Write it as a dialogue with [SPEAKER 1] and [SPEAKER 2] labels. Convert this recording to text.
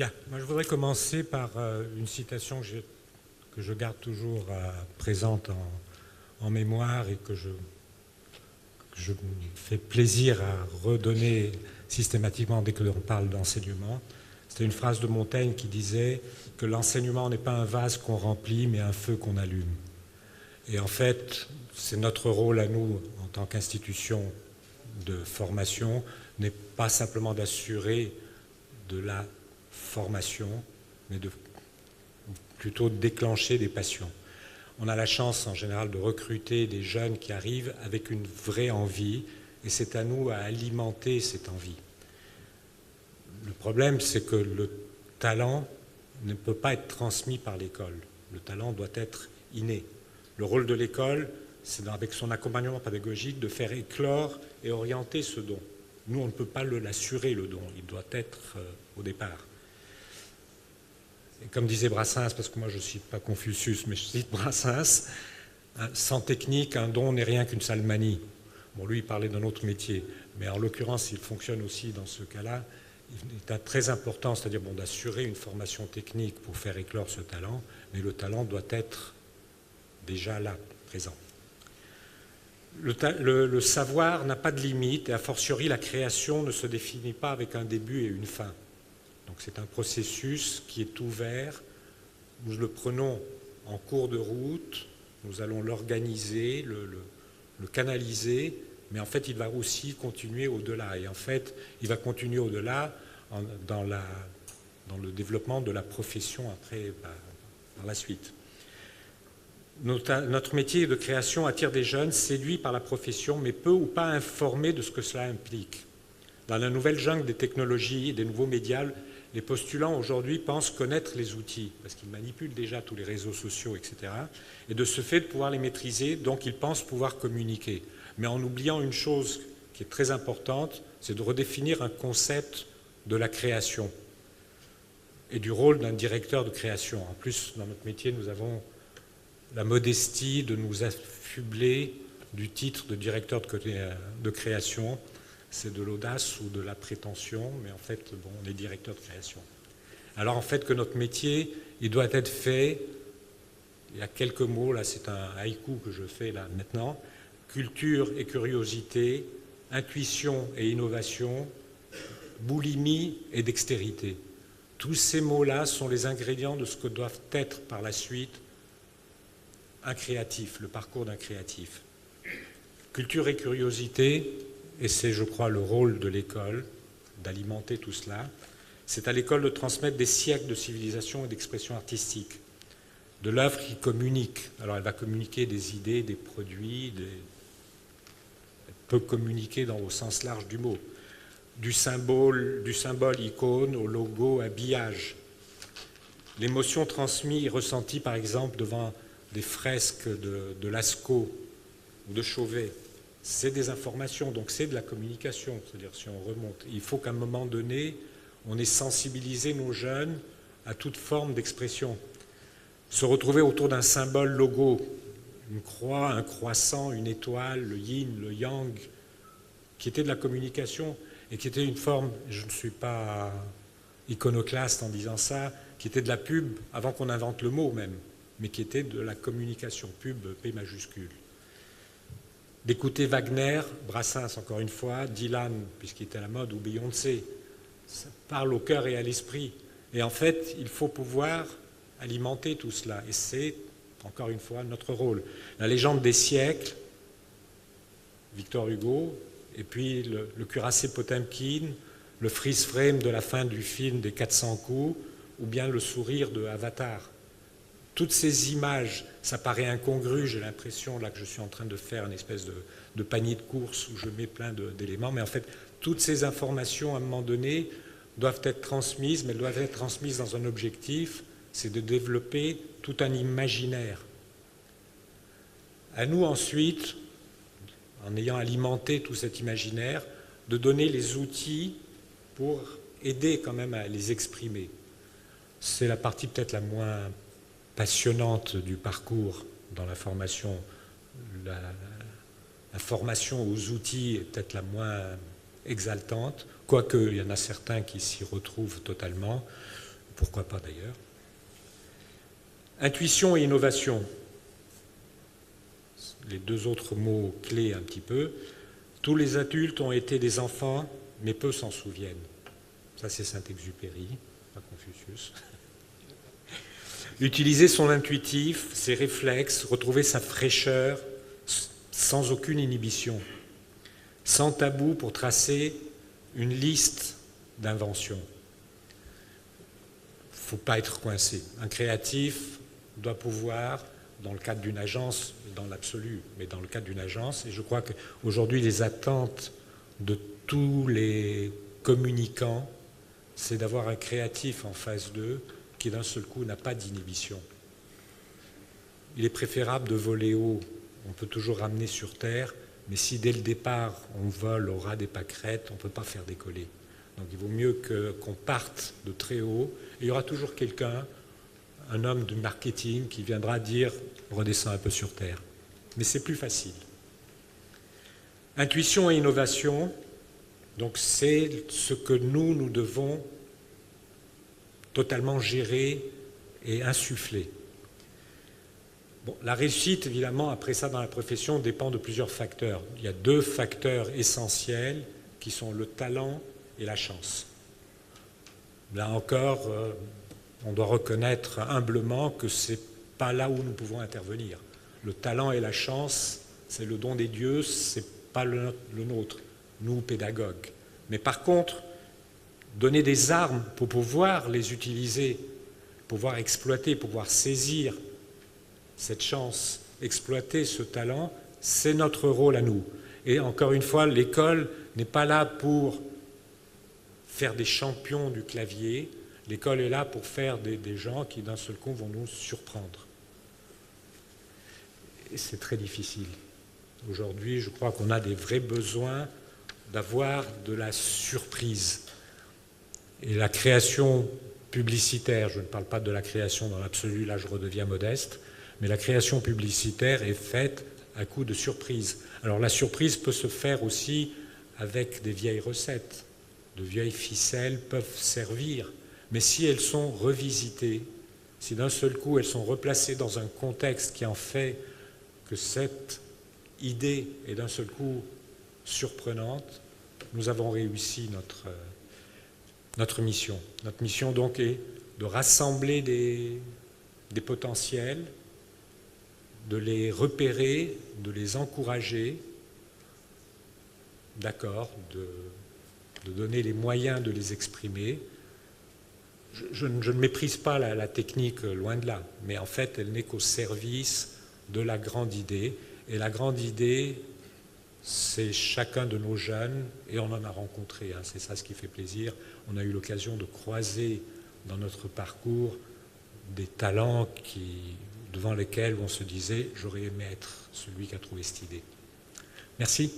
[SPEAKER 1] Bien, moi je voudrais commencer par une citation que je garde toujours présente en mémoire et que je me fais plaisir à redonner systématiquement dès que l'on parle d'enseignement. C'était une phrase de Montaigne qui disait que l'enseignement n'est pas un vase qu'on remplit, mais un feu qu'on allume. Et en fait, c'est notre rôle à nous, en tant qu'institution de formation, n'est pas simplement d'assurer de la formation, mais plutôt de déclencher des passions. On a la chance en général de recruter des jeunes qui arrivent avec une vraie envie, et c'est à nous à alimenter cette envie. Le problème, c'est que le talent ne peut pas être transmis par l'école. Le talent doit être inné. Le rôle de l'école, c'est avec son accompagnement pédagogique de faire éclore et orienter ce don. Nous, on ne peut pas l'assurer, le don. Il doit être au départ. Et comme disait Brassens, parce que moi je ne cite pas Confucius, mais je cite Brassens, sans technique, un don n'est rien qu'une sale manie. Bon, lui, il parlait d'un autre métier, mais en l'occurrence, il fonctionne aussi dans ce cas-là. Il est très important, c'est-à-dire bon, d'assurer une formation technique pour faire éclore ce talent, mais le talent doit être déjà là, présent. Le savoir n'a pas de limite, et a fortiori, la création ne se définit pas avec un début et une fin. Donc c'est un processus qui est ouvert, nous le prenons en cours de route, nous allons l'organiser, le canaliser, mais en fait il va aussi continuer au-delà. Et en fait il va continuer au-delà dans le développement de la profession après, par la suite. Notre métier de création attire des jeunes séduits par la profession, mais peu ou pas informés de ce que cela implique. Dans la nouvelle jungle des technologies et des nouveaux médias, les postulants aujourd'hui pensent connaître les outils, parce qu'ils manipulent déjà tous les réseaux sociaux, etc. Et de ce fait, de pouvoir les maîtriser, donc ils pensent pouvoir communiquer. Mais en oubliant une chose qui est très importante, c'est de redéfinir un concept de la création et du rôle d'un directeur de création. En plus, dans notre métier, nous avons la modestie de nous affubler du titre de directeur de création. C'est de l'audace ou de la prétention, mais en fait, bon, on est directeur de création. Alors en fait que notre métier, il doit être fait, il y a quelques mots, là c'est un haïku que je fais là maintenant, culture et curiosité, intuition et innovation, boulimie et dextérité. Tous ces mots-là sont les ingrédients de ce que doivent être par la suite un créatif, le parcours d'un créatif. Culture et curiosité, et c'est, je crois, le rôle de l'école, d'alimenter tout cela. C'est à l'école de transmettre des siècles de civilisation et d'expression artistique, de l'œuvre qui communique. Alors elle va communiquer des idées, des produits, elle peut communiquer au sens large du mot, du symbole icône au logo habillage. L'émotion transmise et ressentie, par exemple, devant des fresques de Lascaux ou de Chauvet, c'est des informations, donc c'est de la communication, c'est-à-dire si on remonte. Il faut qu'à un moment donné, on ait sensibilisé nos jeunes à toute forme d'expression. Se retrouver autour d'un symbole logo, une croix, un croissant, une étoile, le yin, le yang, qui était de la communication et qui était une forme, je ne suis pas iconoclaste en disant ça, qui était de la pub avant qu'on invente le mot même, mais qui était de la communication, pub, P majuscule. D'écouter Wagner, Brassens encore une fois, Dylan, puisqu'il était à la mode, ou Beyoncé, ça parle au cœur et à l'esprit. Et en fait, il faut pouvoir alimenter tout cela. Et c'est, encore une fois, notre rôle. La légende des siècles, Victor Hugo, et puis le cuirassé Potemkin, le freeze frame de la fin du film des 400 coups, ou bien le sourire de Avatar. Toutes ces images, ça paraît incongru, j'ai l'impression là que je suis en train de faire une espèce de panier de course où je mets plein d'éléments, mais en fait, toutes ces informations, à un moment donné, doivent être transmises, mais elles doivent être transmises dans un objectif, c'est de développer tout un imaginaire. À nous ensuite, en ayant alimenté tout cet imaginaire, de donner les outils pour aider quand même à les exprimer. C'est la partie peut-être la moins passionnante du parcours dans la formation. La formation aux outils est peut-être la moins exaltante, quoique il y en a certains qui s'y retrouvent totalement. pourquoi pas d'ailleurs. Intuition et innovation, les deux autres mots clés un petit peu. Tous les adultes ont été des enfants, mais peu s'en souviennent. Ça, c'est Saint-Exupéry, pas Confucius. Utiliser son intuitif, ses réflexes, retrouver sa fraîcheur, sans aucune inhibition, sans tabou pour tracer une liste d'inventions. Il ne faut pas être coincé. Un créatif doit pouvoir, dans le cadre d'une agence, dans l'absolu, mais dans le cadre d'une agence, et je crois qu'aujourd'hui les attentes de tous les communicants, c'est d'avoir un créatif en face d'eux qui d'un seul coup n'a pas d'inhibition. Il est préférable de voler haut, on peut toujours ramener sur terre, mais si dès le départ on vole au ras des pâquerettes, on ne peut pas faire décoller. Donc il vaut mieux qu'on parte de très haut, et il y aura toujours quelqu'un, un homme du marketing qui viendra dire « redescends un peu sur terre ». Mais c'est plus facile. Intuition et innovation, donc c'est ce que nous devons totalement gérer et insuffler. Bon, la réussite, évidemment, après ça dans la profession, dépend de plusieurs facteurs. Il y a deux facteurs essentiels qui sont le talent et la chance. Là encore, on doit reconnaître humblement que ce n'est pas là où nous pouvons intervenir. Le talent et la chance, c'est le don des dieux, ce n'est pas le nôtre, nous, pédagogues. Mais par contre, donner des armes pour pouvoir les utiliser, pouvoir exploiter, pouvoir saisir cette chance, exploiter ce talent, c'est notre rôle à nous. Et encore une fois, l'école n'est pas là pour faire des champions du clavier, l'école est là pour faire des gens qui d'un seul coup vont nous surprendre. Et c'est très difficile. Aujourd'hui, je crois qu'on a des vrais besoins d'avoir de la surprise. Et la création publicitaire, je ne parle pas de la création dans l'absolu, là je redeviens modeste, mais la création publicitaire est faite à coup de surprise. Alors la surprise peut se faire aussi avec des vieilles recettes. De vieilles ficelles peuvent servir, mais si elles sont revisitées, si d'un seul coup elles sont replacées dans un contexte qui en fait que cette idée est d'un seul coup surprenante, nous avons réussi notre mission. Notre mission donc est de rassembler des potentiels, de les repérer, de les encourager, d'accord, de donner les moyens de les exprimer. Je ne méprise pas la technique, loin de là, mais en fait, elle n'est qu'au service de la grande idée. Et la grande idée, c'est chacun de nos jeunes, et on en a rencontré, hein, c'est ça ce qui fait plaisir. On a eu l'occasion de croiser dans notre parcours des talents devant lesquels on se disait « j'aurais aimé être celui qui a trouvé cette idée ». Merci.